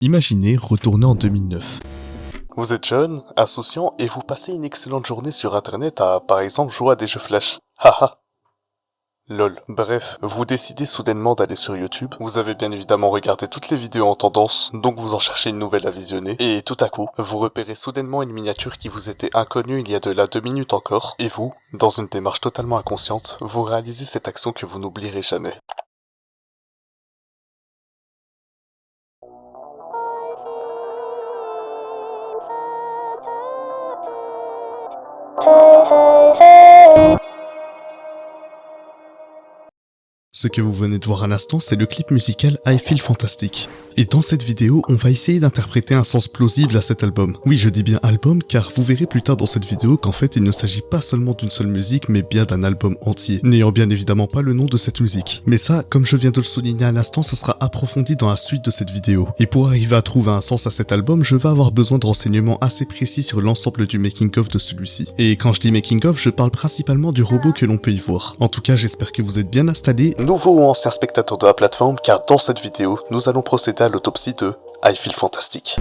Imaginez retourner en 2009. Vous êtes jeune, insouciant et vous passez une excellente journée sur internet à, par exemple, jouer à des jeux flash. Haha. Lol. Bref, vous décidez soudainement d'aller sur YouTube, vous avez bien évidemment regardé toutes les vidéos en tendance, donc vous en cherchez une nouvelle à visionner, et tout à coup, vous repérez soudainement une miniature qui vous était inconnue il y a de là 2 minutes encore, et vous, dans une démarche totalement inconsciente, vous réalisez cette action que vous n'oublierez jamais. Ce que vous venez de voir à l'instant, c'est le clip musical I Feel Fantastic. Et dans cette vidéo, on va essayer d'interpréter un sens plausible à cet album. Oui, je dis bien album, car vous verrez plus tard dans cette vidéo qu'en fait, il ne s'agit pas seulement d'une seule musique, mais bien d'un album entier, n'ayant bien évidemment pas le nom de cette musique. Mais ça, comme je viens de le souligner à l'instant, ça sera approfondi dans la suite de cette vidéo. Et pour arriver à trouver un sens à cet album, je vais avoir besoin de renseignements assez précis sur l'ensemble du making-of de celui-ci. Et quand je dis making-of, je parle principalement du robot que l'on peut y voir. En tout cas, j'espère que vous êtes bien installés. Nouveau ou ancien spectateur de la plateforme, car dans cette vidéo, nous allons procéder à l'autopsie de I Feel Fantastic.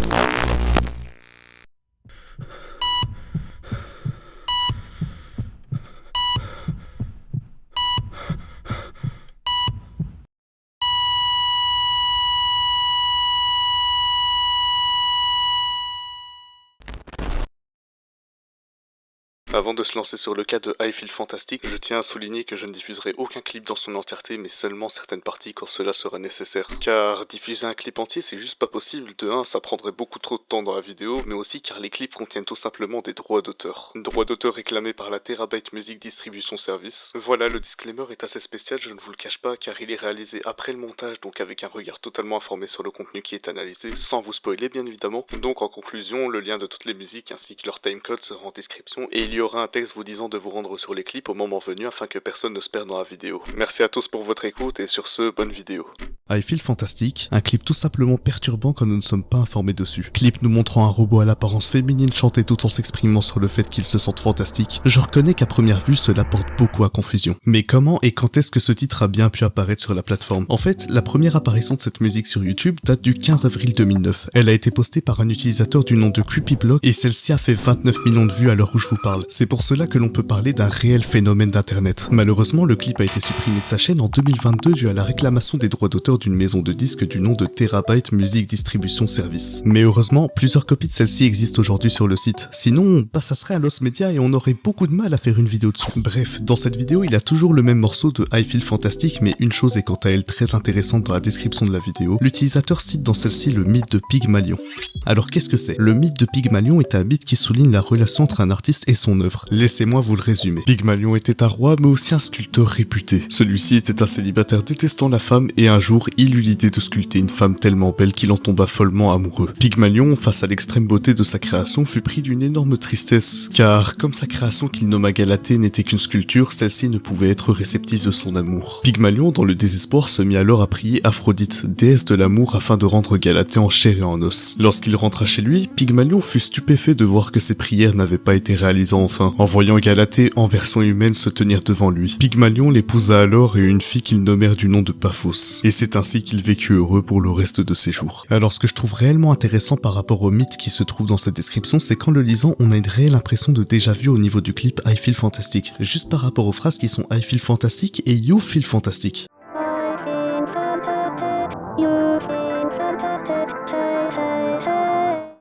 Avant de se lancer sur le cas de I Feel Fantastic, je tiens à souligner que je ne diffuserai aucun clip dans son entièreté, mais seulement certaines parties quand cela sera nécessaire. Car diffuser un clip entier, c'est juste pas possible. De 1, ça prendrait beaucoup trop de temps dans la vidéo, mais aussi car les clips contiennent tout simplement des droits d'auteur. Droits d'auteur réclamés par la Terabyte Music Distribution Service. Voilà, le disclaimer est assez spécial, je ne vous le cache pas, car il est réalisé après le montage, donc avec un regard totalement informé sur le contenu qui est analysé, sans vous spoiler bien évidemment. Donc en conclusion, le lien de toutes les musiques ainsi que leur timecode sera en description, et il y aura un texte vous disant de vous rendre sur les clips au moment venu afin que personne ne se perde dans la vidéo. Merci à tous pour votre écoute et sur ce, bonne vidéo. I Feel Fantastic, un clip tout simplement perturbant quand nous ne sommes pas informés dessus. Clip nous montrant un robot à l'apparence féminine chanter tout en s'exprimant sur le fait qu'il se sente fantastique. Je reconnais qu'à première vue cela porte beaucoup à confusion. Mais comment et quand est-ce que ce titre a bien pu apparaître sur la plateforme? En fait, la première apparition de cette musique sur YouTube date du 15 avril 2009. Elle a été postée par un utilisateur du nom de CreepyBlock et celle-ci a fait 29 millions de vues à l'heure où je vous parle. C'est pour cela que l'on peut parler d'un réel phénomène d'internet. Malheureusement, le clip a été supprimé de sa chaîne en 2022 dû à la réclamation des droits d'auteur d'une maison de disques du nom de Terabyte Music Distribution Service. Mais heureusement, plusieurs copies de celle-ci existent aujourd'hui sur le site. Sinon, ça serait un lost media et on aurait beaucoup de mal à faire une vidéo dessus. Bref, dans cette vidéo, il a toujours le même morceau de I Feel Fantastic, mais une chose est quant à elle très intéressante dans la description de la vidéo. L'utilisateur cite dans celle-ci le mythe de Pygmalion. Alors qu'est-ce que c'est? Le mythe de Pygmalion est un mythe qui souligne la relation entre un artiste et son œuvre. Laissez-moi vous le résumer. Pygmalion était un roi mais aussi un sculpteur réputé. Celui-ci était un célibataire détestant la femme et un jour il eut l'idée de sculpter une femme tellement belle qu'il en tomba follement amoureux. Pygmalion, face à l'extrême beauté de sa création, fut pris d'une énorme tristesse car comme sa création qu'il nomma Galatée n'était qu'une sculpture, celle-ci ne pouvait être réceptive de son amour. Pygmalion, dans le désespoir, se mit alors à prier Aphrodite, déesse de l'amour, afin de rendre Galatée en chair et en os. Lorsqu'il rentra chez lui, Pygmalion fut stupéfait de voir que ses prières n'avaient pas été réalisées enfin. En voyant Galatée en version humaine se tenir devant lui, Pygmalion l'épousa alors et eut une fille qu'ils nommèrent du nom de Paphos. Et c'est ainsi qu'il vécut heureux pour le reste de ses jours. Alors ce que je trouve réellement intéressant par rapport au mythe qui se trouve dans cette description, c'est qu'en le lisant, on a une réelle impression de déjà vu au niveau du clip I Feel Fantastic, juste par rapport aux phrases qui sont I Feel Fantastic et You Feel Fantastic.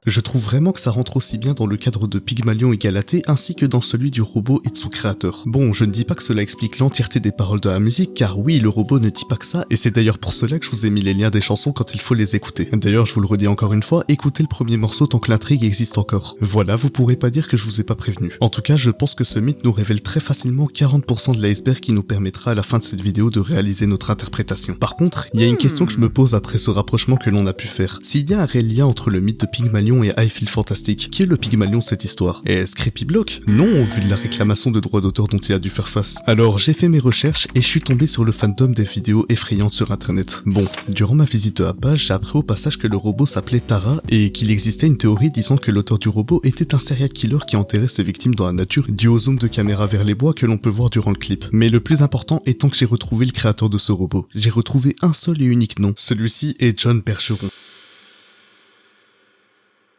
Je trouve vraiment que ça rentre aussi bien dans le cadre de Pygmalion et Galatée ainsi que dans celui du robot et de son créateur. Bon, je ne dis pas que cela explique l'entièreté des paroles de la musique, car oui, le robot ne dit pas que ça, et c'est d'ailleurs pour cela que je vous ai mis les liens des chansons quand il faut les écouter. D'ailleurs, je vous le redis encore une fois, écoutez le premier morceau tant que l'intrigue existe encore. Voilà, vous pourrez pas dire que je vous ai pas prévenu. En tout cas, je pense que ce mythe nous révèle très facilement 40% de l'iceberg qui nous permettra à la fin de cette vidéo de réaliser notre interprétation. Par contre, il y a une question que je me pose après ce rapprochement que l'on a pu faire. S'il y a un réel lien entre le mythe de Pygmalion et I Feel Fantastic, qui est le Pygmalion de cette histoire? Est-ce CreepyBlock? Non, vu de la réclamation de droits d'auteur dont il a dû faire face. Alors j'ai fait mes recherches et je suis tombé sur le fandom des vidéos effrayantes sur internet. Bon, durant ma visite de la page, j'ai appris au passage que le robot s'appelait Tara et qu'il existait une théorie disant que l'auteur du robot était un serial killer qui enterrait ses victimes dans la nature dû au zoom de caméra vers les bois que l'on peut voir durant le clip. Mais le plus important étant que j'ai retrouvé le créateur de ce robot. J'ai retrouvé un seul et unique nom. Celui-ci est John Percheron.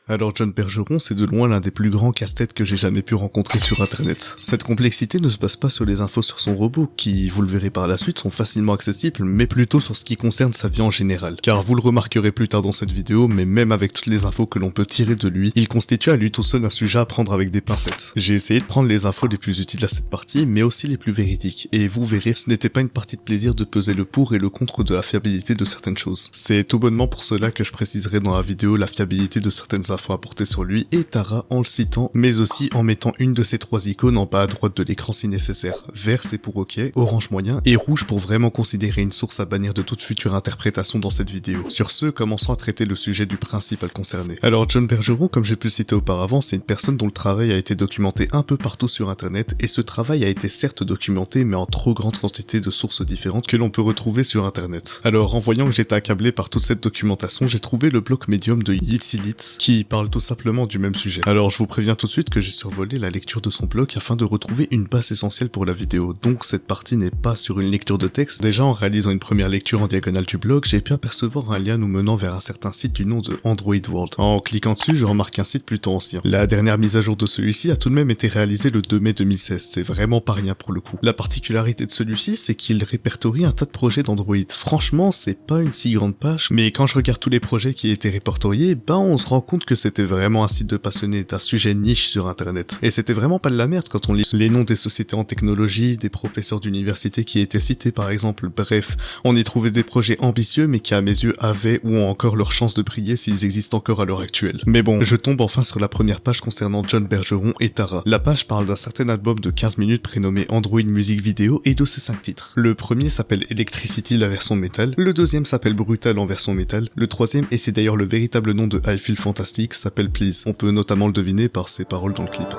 Alors John Bergeron, c'est de loin l'un des plus grands casse-têtes que j'ai jamais pu rencontrer sur internet. Cette complexité ne se base pas sur les infos sur son robot, qui, vous le verrez par la suite, sont facilement accessibles, mais plutôt sur ce qui concerne sa vie en général. Car vous le remarquerez plus tard dans cette vidéo, mais même avec toutes les infos que l'on peut tirer de lui, il constitue à lui tout seul un sujet à prendre avec des pincettes. J'ai essayé de prendre les infos les plus utiles à cette partie, mais aussi les plus véridiques, et vous verrez, ce n'était pas une partie de plaisir de peser le pour et le contre de la fiabilité de certaines choses. C'est tout bonnement pour cela que je préciserai dans la vidéo la fiabilité de certaines infos apportées sur lui et Tara en le citant, mais aussi en mettant une de ces trois icônes en bas à droite de l'écran si nécessaire. Vert c'est pour OK, orange moyen et rouge pour vraiment considérer une source à bannir de toute future interprétation dans cette vidéo. Sur ce, commençons à traiter le sujet du principal concerné. Alors John Bergeron, comme j'ai pu le citer auparavant, c'est une personne dont le travail a été documenté un peu partout sur internet et ce travail a été certes documenté mais en trop grande quantité de sources différentes que l'on peut retrouver sur internet. Alors en voyant que j'étais accablé par toute cette documentation, j'ai trouvé le blog Medium de Yitzilit qui parle tout simplement du même sujet. Alors je vous préviens tout de suite que j'ai survolé la lecture de son blog afin de retrouver une base essentielle pour la vidéo, donc cette partie n'est pas sur une lecture de texte. Déjà en réalisant une première lecture en diagonale du blog, j'ai pu apercevoir un lien nous menant vers un certain site du nom de Android World. En cliquant dessus, je remarque un site plutôt ancien. La dernière mise à jour de celui-ci a tout de même été réalisée le 2 mai 2016, c'est vraiment pas rien pour le coup. La particularité de celui-ci, c'est qu'il répertorie un tas de projets d'Android. Franchement, c'est pas une si grande page, mais quand je regarde tous les projets qui étaient répertoriés, on se rend compte que c'était vraiment un site de passionnés d'un sujet niche sur internet. Et c'était vraiment pas de la merde quand on lit les noms des sociétés en technologie, des professeurs d'université qui étaient cités par exemple, bref, on y trouvait des projets ambitieux mais qui à mes yeux avaient ou ont encore leur chance de briller s'ils existent encore à l'heure actuelle. Mais bon, je tombe enfin sur la première page concernant John Bergeron et Tara. La page parle d'un certain album de 15 minutes prénommé Android Music Video et de ses 5 titres. Le premier s'appelle Electricity la version métal, le deuxième s'appelle Brutal en version métal, le troisième, et c'est d'ailleurs le véritable nom de I Feel Fantastic, s'appelle Please. On peut notamment le deviner par ses paroles dans le clip.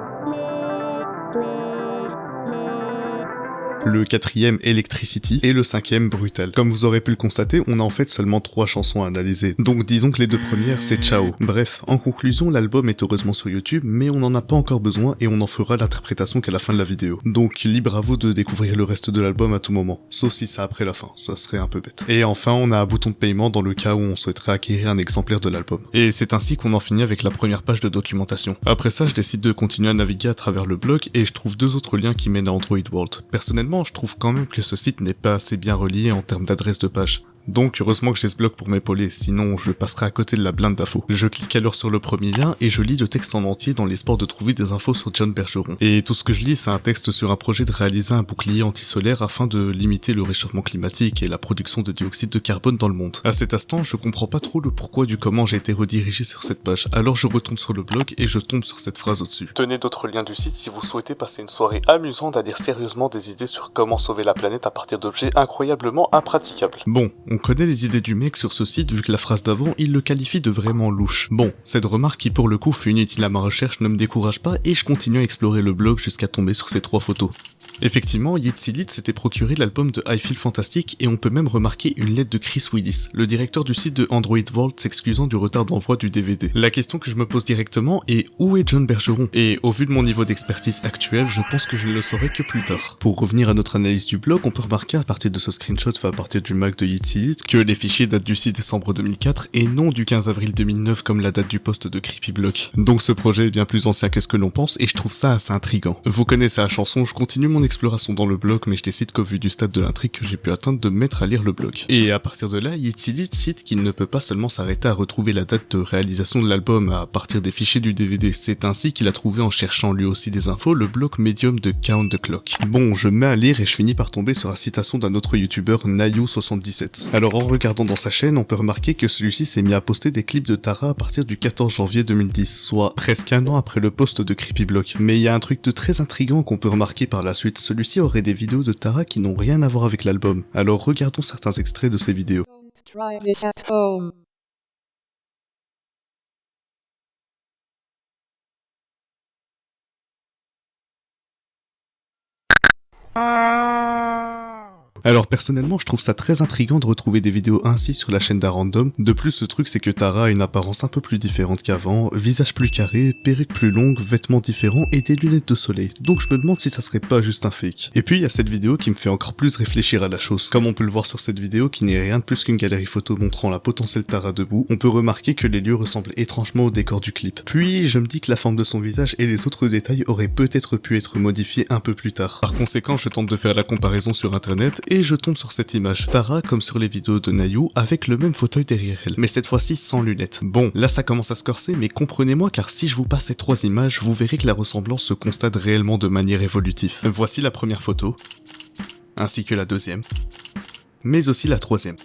Le quatrième Electricity et le cinquième Brutal. Comme vous aurez pu le constater, on a en fait seulement 3 chansons à analyser. Donc disons que les 2 premières c'est Ciao. Bref, en conclusion, l'album est heureusement sur YouTube, mais on n'en a pas encore besoin et on en fera l'interprétation qu'à la fin de la vidéo. Donc libre à vous de découvrir le reste de l'album à tout moment. Sauf si c'est après la fin, ça serait un peu bête. Et enfin, on a un bouton de paiement dans le cas où on souhaiterait acquérir un exemplaire de l'album. Et c'est ainsi qu'on en finit avec la première page de documentation. Après ça, je décide de continuer à naviguer à travers le blog et je trouve 2 autres liens qui mènent à Android World. Personnellement, je trouve quand même que ce site n'est pas assez bien relié en termes d'adresse de page. Donc heureusement que j'ai ce blog pour m'épauler, sinon je passerai à côté de la blinde d'infos. Je clique alors sur le premier lien et je lis le texte en entier dans l'espoir de trouver des infos sur John Bergeron. Et tout ce que je lis, c'est un texte sur un projet de réaliser un bouclier anti-solaire afin de limiter le réchauffement climatique et la production de dioxyde de carbone dans le monde. À cet instant, je comprends pas trop le pourquoi du comment j'ai été redirigé sur cette page, alors je retourne sur le blog et je tombe sur cette phrase au-dessus. Tenez d'autres liens du site si vous souhaitez passer une soirée amusante à lire sérieusement des idées sur comment sauver la planète à partir d'objets incroyablement impraticables. Bon, on connaît les idées du mec sur ce site vu que la phrase d'avant, il le qualifie de vraiment louche. Bon, cette remarque qui pour le coup fut inutile à ma recherche ne me décourage pas et je continue à explorer le blog jusqu'à tomber sur ces 3 photos. Effectivement, Yitzilit s'était procuré l'album de I Feel Fantastic et on peut même remarquer une lettre de Chris Willis, le directeur du site de Android World s'excusant du retard d'envoi du DVD. La question que je me pose directement est où est John Bergeron? Et au vu de mon niveau d'expertise actuel, je pense que je ne le saurai que plus tard. Pour revenir à notre analyse du blog, on peut remarquer à partir de ce screenshot fait à partir du Mac de Yitzilit que les fichiers datent du 6 décembre 2004 et non du 15 avril 2009 comme la date du post de CreepyBlock. Donc ce projet est bien plus ancien que ce que l'on pense et je trouve ça assez intriguant. Vous connaissez la chanson, je continue mon exploration dans le blog, mais je décide qu'au vu du stade de l'intrigue que j'ai pu atteindre de me mettre à lire le blog. Et à partir de là, Yitzilit cite qu'il ne peut pas seulement s'arrêter à retrouver la date de réalisation de l'album à partir des fichiers du DVD, c'est ainsi qu'il a trouvé en cherchant lui aussi des infos le blog Medium de Count the Clock. Bon, je me mets à lire et je finis par tomber sur la citation d'un autre youtubeur, Nayu77. Alors en regardant dans sa chaîne, on peut remarquer que celui-ci s'est mis à poster des clips de Tara à partir du 14 janvier 2010, soit presque un an après le post de CreepyBlock. Mais il y a un truc de très intriguant qu'on peut remarquer par la suite, celui-ci aurait des vidéos de Tara qui n'ont rien à voir avec l'album. Alors regardons certains extraits de ces vidéos. Try this at home. Alors personnellement, je trouve ça très intriguant de retrouver des vidéos ainsi sur la chaîne d'Arandom. De plus, ce truc c'est que Tara a une apparence un peu plus différente qu'avant, visage plus carré, perruque plus longue, vêtements différents et des lunettes de soleil. Donc je me demande si ça serait pas juste un fake. Et puis il y a cette vidéo qui me fait encore plus réfléchir à la chose. Comme on peut le voir sur cette vidéo qui n'est rien de plus qu'une galerie photo montrant la potentielle Tara debout, on peut remarquer que les lieux ressemblent étrangement au décor du clip. Puis je me dis que la forme de son visage et les autres détails auraient peut-être pu être modifiés un peu plus tard. Par conséquent, je tente de faire la comparaison sur internet et je tombe sur cette image. Tara comme sur les vidéos de Nayu avec le même fauteuil derrière elle, mais cette fois-ci sans lunettes. Bon, là ça commence à se corser, mais comprenez-moi car si je vous passe ces trois images, vous verrez que la ressemblance se constate réellement de manière évolutive. Voici la première photo, ainsi que la deuxième, mais aussi la troisième.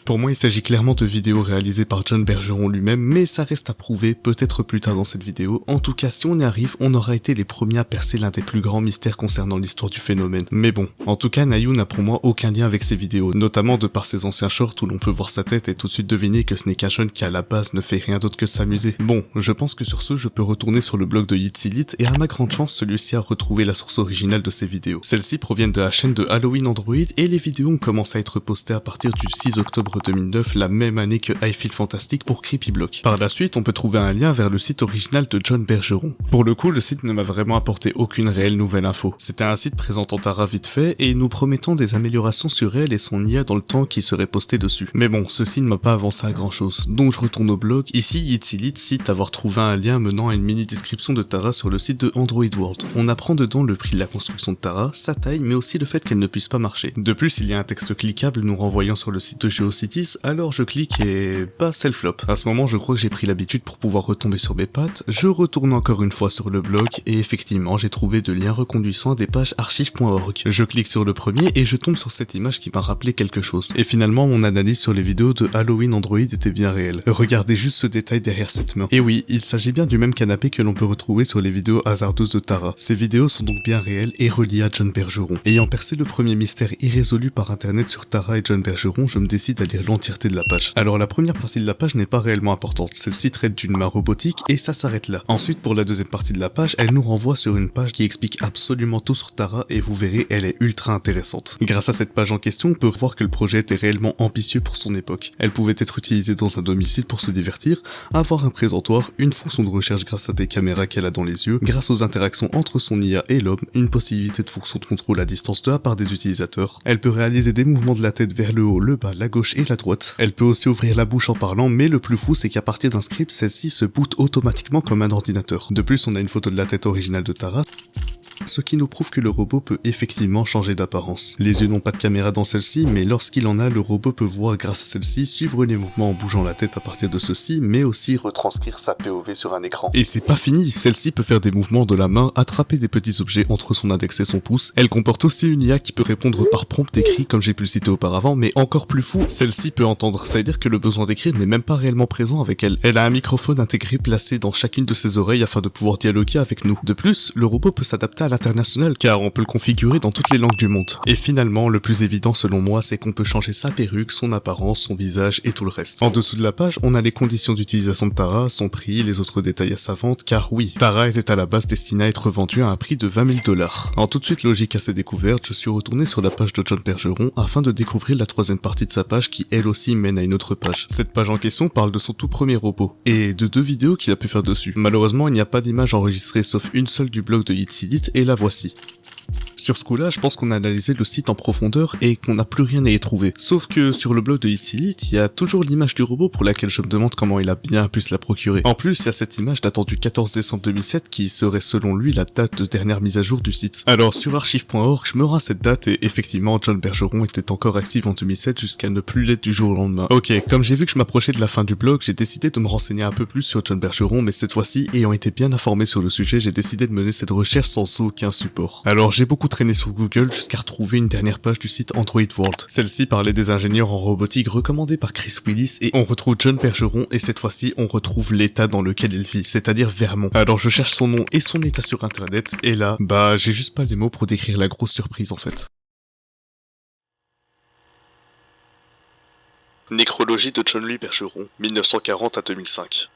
Pour moi, il s'agit clairement de vidéos réalisées par John Bergeron lui-même, mais ça reste à prouver, peut-être plus tard dans cette vidéo. En tout cas, si on y arrive, on aura été les premiers à percer l'un des plus grands mystères concernant l'histoire du phénomène. Mais bon, en tout cas, Nayu n'a pour moi aucun lien avec ces vidéos, notamment de par ses anciens shorts où l'on peut voir sa tête et tout de suite deviner que ce n'est qu'un jeune qui à la base ne fait rien d'autre que de s'amuser. Bon, je pense que sur ce, je peux retourner sur le blog de Yitzilit et à ma grande chance, celui-ci a retrouvé la source originale de ces vidéos. Celles-ci proviennent de la chaîne de Halloween Android et les vidéos ont commencé à être postées à partir du 6 octobre 2009, la même année que I Feel Fantastic pour Creepyblock. Par la suite, on peut trouver un lien vers le site original de John Bergeron. Pour le coup, le site ne m'a vraiment apporté aucune réelle nouvelle info. C'était un site présentant Tara vite fait et nous promettant des améliorations sur elle et son IA dans le temps qui serait posté dessus. Mais bon, ceci ne m'a pas avancé à grand chose. Donc je retourne au blog. Ici, Yitzilit cite avoir trouvé un lien menant à une mini description de Tara sur le site de Android World. On apprend dedans le prix de la construction de Tara, sa taille, mais aussi le fait qu'elle ne puisse pas marcher. De plus, il y a un texte cliquable nous renvoyant sur le site de GeoCities, alors je clique et bah c'est le flop. À ce moment, je crois que j'ai pris l'habitude pour pouvoir retomber sur mes pattes. Je retourne encore une fois sur le blog et effectivement, j'ai trouvé de liens reconduisant à des pages archive.org. Je clique sur le premier et je tombe sur cette image qui m'a rappelé quelque chose. Et finalement, mon analyse sur les vidéos de Halloween Android était bien réelle. Regardez juste ce détail derrière cette main. Et oui, il s'agit bien du même canapé que l'on peut retrouver sur les vidéos hasardeuses de Tara. Ces vidéos sont donc bien réelles et reliées à John Bergeron. Ayant percé le premier mystère irrésolu par internet sur Tara et John Bergeron, je me décide à lire l'entièreté de la page. Alors la première partie de la page n'est pas réellement importante, celle-ci traite d'une main robotique et ça s'arrête là. Ensuite pour la deuxième partie de la page, elle nous renvoie sur une page qui explique absolument tout sur Tara et vous verrez, elle est ultra intéressante. Grâce à cette page en question, on peut voir que le projet était réellement ambitieux pour son époque. Elle pouvait être utilisée dans un domicile pour se divertir, avoir un présentoir, une fonction de recherche grâce à des caméras qu'elle a dans les yeux, grâce aux interactions entre son IA et l'homme, une possibilité de fonction de contrôle à distance de la part des utilisateurs. Elle peut réaliser des mouvements de la tête vers le haut, le bas, la gauche et la droite. Elle peut aussi ouvrir la bouche en parlant, mais le plus fou c'est qu'à partir d'un script, celle-ci se boot automatiquement comme un ordinateur. De plus, on a une photo de la tête originale de Tara, ce qui nous prouve que le robot peut effectivement changer d'apparence. Les yeux n'ont pas de caméra dans celle-ci, mais lorsqu'il en a, le robot peut voir grâce à celle-ci, suivre les mouvements en bougeant la tête à partir de ceci, mais aussi retranscrire sa POV sur un écran. Et c'est pas fini, celle-ci peut faire des mouvements de la main, attraper des petits objets entre son index et son pouce. Elle comporte aussi une IA qui peut répondre par prompt écrit, comme j'ai pu le citer auparavant, mais encore plus fou, celle-ci peut entendre. Ça veut dire que le besoin d'écrire n'est même pas réellement présent avec elle. Elle a un microphone intégré placé dans chacune de ses oreilles afin de pouvoir dialoguer avec nous. De plus, le robot peut s'adapter à l'international car on peut le configurer dans toutes les langues du monde. Et finalement, le plus évident selon moi, c'est qu'on peut changer sa perruque, son apparence, son visage et tout le reste. En dessous de la page, on a les conditions d'utilisation de Tara, son prix, les autres détails à sa vente, car oui, Tara était à la base destinée à être vendue à un prix de 20 000 $. En toute suite logique à ces découvertes, je suis retourné sur la page de John Bergeron afin de découvrir la troisième partie de sa page qui elle aussi mène à une autre page. Cette page en question parle de son tout premier robot et de 2 vidéos qu'il a pu faire dessus. Malheureusement, il n'y a pas d'image enregistrée sauf une seule du blog de Yitzilit et la voici. Sur ce coup-là, je pense qu'on a analysé le site en profondeur et qu'on n'a plus rien à y trouver. Sauf que sur le blog de Yitzilit, il y a toujours l'image du robot pour laquelle je me demande comment il a bien pu se la procurer. En plus, il y a cette image datant du 14 décembre 2007 qui serait selon lui la date de dernière mise à jour du site. Alors sur archive.org, je me rends à cette date et effectivement, John Bergeron était encore actif en 2007 jusqu'à ne plus l'être du jour au lendemain. Ok, comme j'ai vu que je m'approchais de la fin du blog, j'ai décidé de me renseigner un peu plus sur John Bergeron, mais cette fois-ci, ayant été bien informé sur le sujet, j'ai décidé de mener cette recherche sans aucun support. Alors j'ai beaucoup traîné sur Google jusqu'à retrouver une dernière page du site Android World. Celle-ci parlait des ingénieurs en robotique recommandés par Chris Willis et on retrouve John Bergeron et cette fois-ci on retrouve l'état dans lequel il vit, c'est-à-dire Vermont. Alors je cherche son nom et son état sur internet et là, bah j'ai juste pas les mots pour décrire la grosse surprise en fait. Nécrologie de John Louis Bergeron, 1940 à 2005.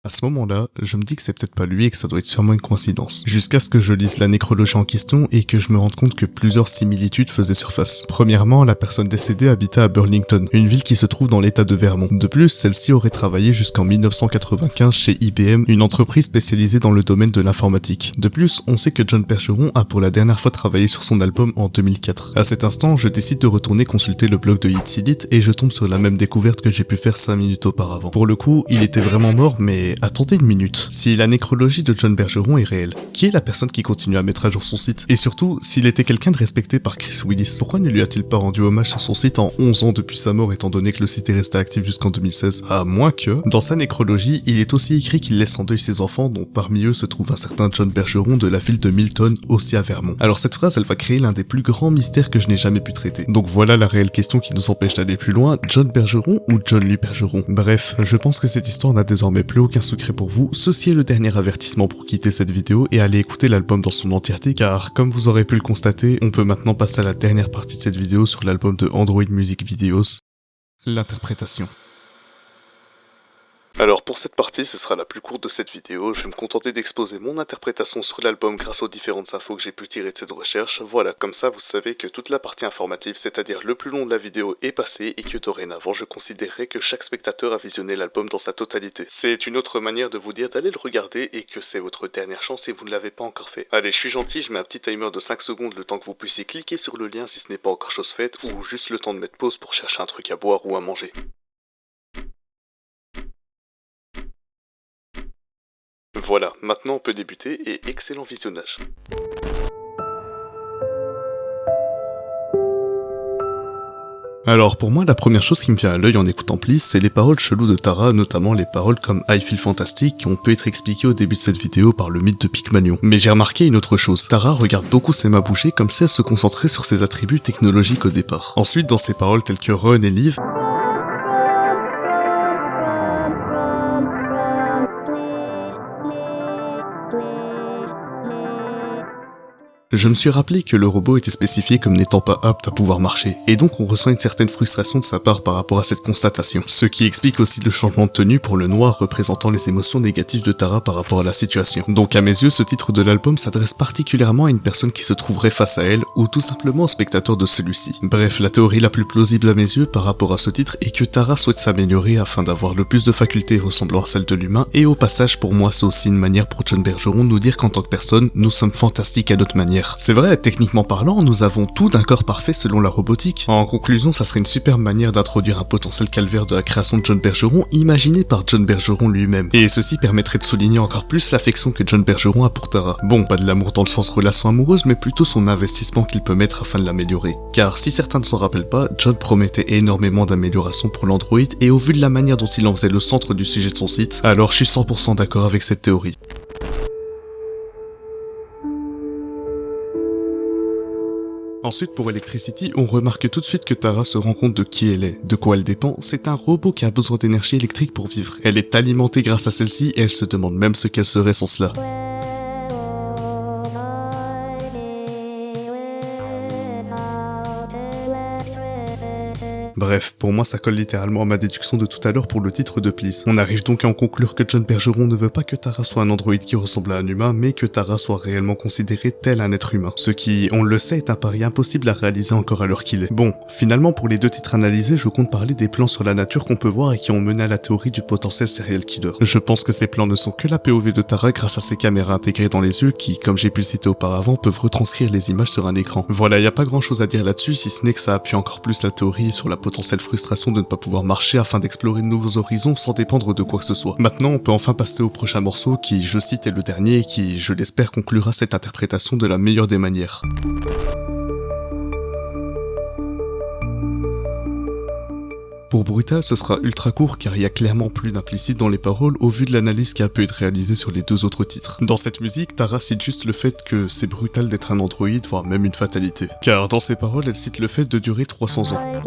À ce moment-là, je me dis que c'est peut-être pas lui et que ça doit être sûrement une coïncidence. Jusqu'à ce que je lise la nécrologie en question et que je me rende compte que plusieurs similitudes faisaient surface. Premièrement, la personne décédée habitait à Burlington, une ville qui se trouve dans l'état de Vermont. De plus, celle-ci aurait travaillé jusqu'en 1995 chez IBM, une entreprise spécialisée dans le domaine de l'informatique. De plus, on sait que John Bergeron a pour la dernière fois travaillé sur son album en 2004. À cet instant, je décide de retourner consulter le blog de Hit Elite et je tombe sur la même découverte que j'ai pu faire 5 minutes auparavant. Pour le coup, il était vraiment mort, mais attendez une minute. Si la nécrologie de John Bergeron est réelle, qui est la personne qui continue à mettre à jour son site? Et surtout, s'il était quelqu'un de respecté par Chris Willis, pourquoi ne lui a-t-il pas rendu hommage sur son site en 11 ans depuis sa mort étant donné que le site est resté actif jusqu'en 2016? À moins que, dans sa nécrologie, il est aussi écrit qu'il laisse en deuil ses enfants, dont parmi eux se trouve un certain John Bergeron de la ville de Milton, aussi à Vermont. Alors cette phrase, elle va créer l'un des plus grands mystères que je n'ai jamais pu traiter. Donc voilà la réelle question qui nous empêche d'aller plus loin, John Bergeron ou John Lee Bergeron? Bref, je pense que cette histoire n'a désormais plus aucun secret pour vous. Ceci est le dernier avertissement pour quitter cette vidéo et aller écouter l'album dans son entièreté, car comme vous aurez pu le constater, on peut maintenant passer à la dernière partie de cette vidéo sur l'album de Android Music Videos, l'interprétation. Alors pour cette partie, ce sera la plus courte de cette vidéo, je vais me contenter d'exposer mon interprétation sur l'album grâce aux différentes infos que j'ai pu tirer de cette recherche. Voilà, comme ça vous savez que toute la partie informative, c'est-à-dire le plus long de la vidéo, est passée et que dorénavant je considérerais que chaque spectateur a visionné l'album dans sa totalité. C'est une autre manière de vous dire d'aller le regarder et que c'est votre dernière chance si vous ne l'avez pas encore fait. Allez, je suis gentil, je mets un petit timer de 5 secondes le temps que vous puissiez cliquer sur le lien si ce n'est pas encore chose faite, ou juste le temps de mettre pause pour chercher un truc à boire ou à manger. Voilà, maintenant on peut débuter et excellent visionnage. Alors pour moi, la première chose qui me vient à l'œil en écoutant Please, c'est les paroles cheloues de Tara, notamment les paroles comme I Feel Fantastic qui ont pu être expliquées au début de cette vidéo par le mythe de Pygmalion. Mais j'ai remarqué une autre chose, Tara regarde beaucoup ses mains bouger comme si elle se concentrait sur ses attributs technologiques au départ. Ensuite, dans ses paroles telles que Run et Live, je me suis rappelé que le robot était spécifié comme n'étant pas apte à pouvoir marcher, et donc on ressent une certaine frustration de sa part par rapport à cette constatation. Ce qui explique aussi le changement de tenue pour le noir représentant les émotions négatives de Tara par rapport à la situation. Donc à mes yeux, ce titre de l'album s'adresse particulièrement à une personne qui se trouverait face à elle, ou tout simplement au spectateur de celui-ci. Bref, la théorie la plus plausible à mes yeux par rapport à ce titre est que Tara souhaite s'améliorer afin d'avoir le plus de facultés ressemblant à celles de l'humain, et au passage pour moi c'est aussi une manière pour John Bergeron de nous dire qu'en tant que personne, nous sommes fantastiques à notre manière. C'est vrai, techniquement parlant, nous avons tout d'un corps parfait selon la robotique. En conclusion, ça serait une superbe manière d'introduire un potentiel calvaire de la création de John Bergeron imaginé par John Bergeron lui-même. Et ceci permettrait de souligner encore plus l'affection que John Bergeron a pour Tara. Bon, pas de l'amour dans le sens relation amoureuse, mais plutôt son investissement qu'il peut mettre afin de l'améliorer. Car si certains ne s'en rappellent pas, John promettait énormément d'améliorations pour l'Android, et au vu de la manière dont il en faisait le centre du sujet de son site, alors je suis 100% d'accord avec cette théorie. Ensuite, pour Electricity, on remarque tout de suite que Tara se rend compte de qui elle est, de quoi elle dépend. C'est un robot qui a besoin d'énergie électrique pour vivre. Elle est alimentée grâce à celle-ci et elle se demande même ce qu'elle serait sans cela. Bref, pour moi ça colle littéralement à ma déduction de tout à l'heure pour le titre de Please. On arrive donc à en conclure que John Bergeron ne veut pas que Tara soit un androïde qui ressemble à un humain, mais que Tara soit réellement considérée tel un être humain. Ce qui, on le sait, est un pari impossible à réaliser encore à l'heure qu'il est. Bon, finalement pour les deux titres analysés, je compte parler des plans sur la nature qu'on peut voir et qui ont mené à la théorie du potentiel serial killer. Je pense que ces plans ne sont que la POV de Tara grâce à ses caméras intégrées dans les yeux qui, comme j'ai pu le citer auparavant, peuvent retranscrire les images sur un écran. Voilà, y a pas grand chose à dire là-dessus si ce n'est que ça appuie encore plus la théorie sur la potentielle frustration de ne pas pouvoir marcher afin d'explorer de nouveaux horizons sans dépendre de quoi que ce soit. Maintenant, on peut enfin passer au prochain morceau qui, je cite, est le dernier et qui, je l'espère, conclura cette interprétation de la meilleure des manières. Pour Brutal, ce sera ultra court car il y a clairement plus d'implicite dans les paroles au vu de l'analyse qui a pu être réalisée sur les deux autres titres. Dans cette musique, Tara cite juste le fait que c'est brutal d'être un androïde, voire même une fatalité. Car dans ses paroles, elle cite le fait de durer 300 ans.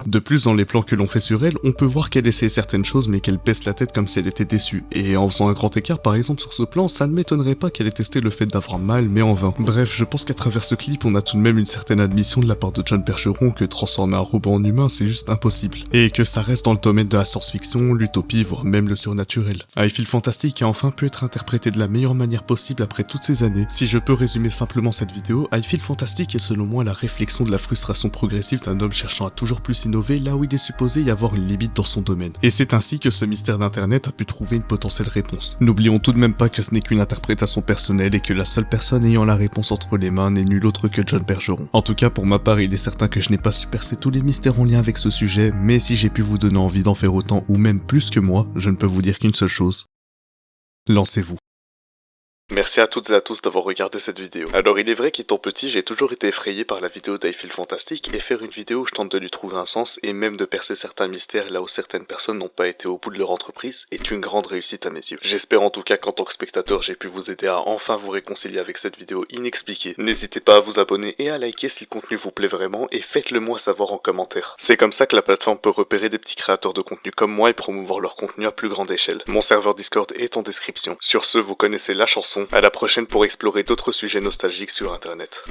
De plus, dans les plans que l'on fait sur elle, on peut voir qu'elle essaie certaines choses mais qu'elle baisse la tête comme si elle était déçue. Et en faisant un grand écart par exemple sur ce plan, ça ne m'étonnerait pas qu'elle ait testé le fait d'avoir mal mais en vain. Bref, je pense qu'à travers ce clip, on a tout de même une certaine admission de la part de John Percheron que transformer un robot en humain c'est juste impossible. Et que ça reste dans le domaine de la science-fiction, l'utopie, voire même le surnaturel. I Feel Fantastic a enfin pu être interprété de la meilleure manière possible après toutes ces années. Si je peux résumer simplement cette vidéo, I Feel Fantastic est selon moi la réflexion de la frustration progressive d'un homme cherchant à toujours plus innover là où il est supposé y avoir une limite dans son domaine. Et c'est ainsi que ce mystère d'internet a pu trouver une potentielle réponse. N'oublions tout de même pas que ce n'est qu'une interprétation personnelle et que la seule personne ayant la réponse entre les mains n'est nul autre que John Percheron. En tout cas pour ma part, il est certain que je n'ai pas su percer tous les mystères en lien avec ce sujet, mais si j'ai pu vous donner envie d'en faire autant ou même plus que moi, je ne peux vous dire qu'une seule chose. Lancez-vous. Merci à toutes et à tous d'avoir regardé cette vidéo. Alors il est vrai qu'étant petit, j'ai toujours été effrayé par la vidéo d'I Feel Fantastic et faire une vidéo où je tente de lui trouver un sens et même de percer certains mystères là où certaines personnes n'ont pas été au bout de leur entreprise est une grande réussite à mes yeux. J'espère en tout cas qu'en tant que spectateur j'ai pu vous aider à enfin vous réconcilier avec cette vidéo inexpliquée. N'hésitez pas à vous abonner et à liker si le contenu vous plaît vraiment et faites-le moi savoir en commentaire. C'est comme ça que la plateforme peut repérer des petits créateurs de contenu comme moi et promouvoir leur contenu à plus grande échelle. Mon serveur Discord est en description. Sur ce, vous connaissez la chanson. À la prochaine pour explorer d'autres sujets nostalgiques sur internet.